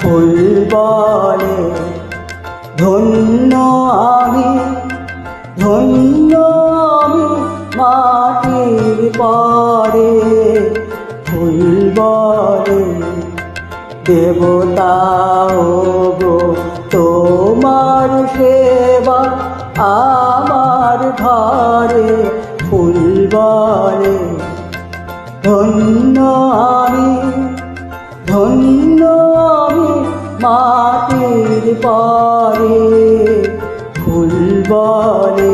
ফুল বলে ধন্য আমি, ধন্য আমি মাটির পরে। ফুল বলে দেবতা গো তোমার সেবা আমার ঘরে। ফুল বলে ধন্য আমি, ধন্য আমি মাটির পরে। ফুল বলে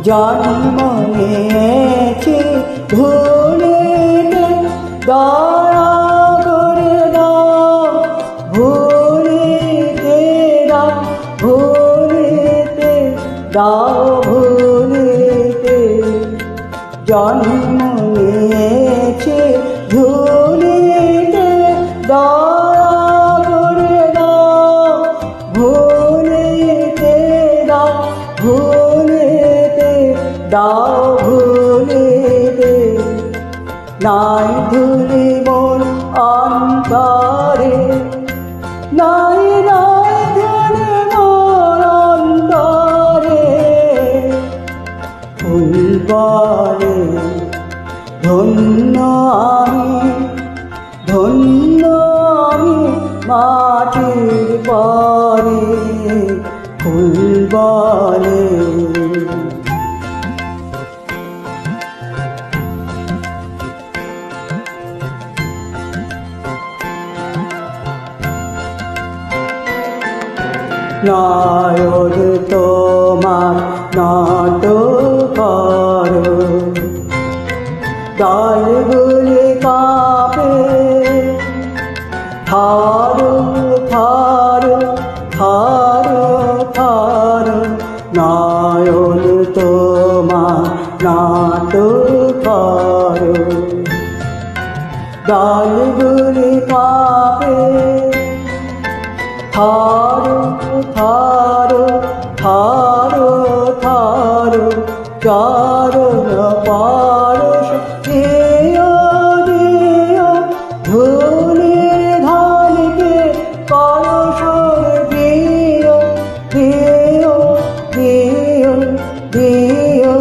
জন্ম নিয়েছি ভুলিতে দয়া করে দাও, ভুলিতে দাও, ভুলিতে দাও, ভুলিতে। জন্ম নিয়েছি ভুলিতে দয়া করে দাও, ভুলিতে দাও, ভুলিতে দাও, ভুলিতে। নাই ধুলি মোর অন্তরে, নাই নাই ধুলি মোর অন্তরে। ফুল বলে ধন্য আমি, ধন্য আমি মাটির পরে। ফুল বলে নয়ন তোমার নত করো, দলগুলি কাঁপে থারো থারো থারো থারো। নয়ন তোমার নত করো, দলগুলি কাঁপে থারো থারো থারো থারো। চরণ পরশ দিও দিও, ধুলির ধানকে পরশ দিও দিও দিও দিও।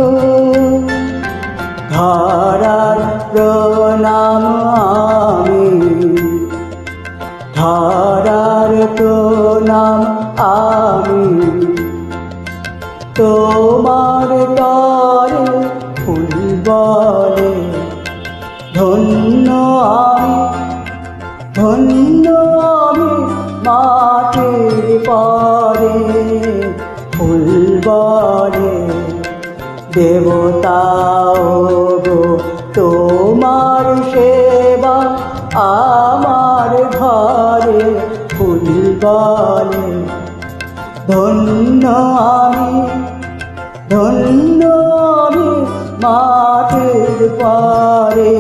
ধরার প্রণাম আমি, ধরার প্রণাম আমি তোমার তরে। ফুল বলে ধন্য আমি, ধন্য আমি মাটির পরে। ফুল বলে দেবতা গো তোমার সেবা আমার ঘরে। ফুল বলে ধন্য আমি, ধন্য আমি মাটির পরে।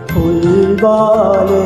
ফুল বলে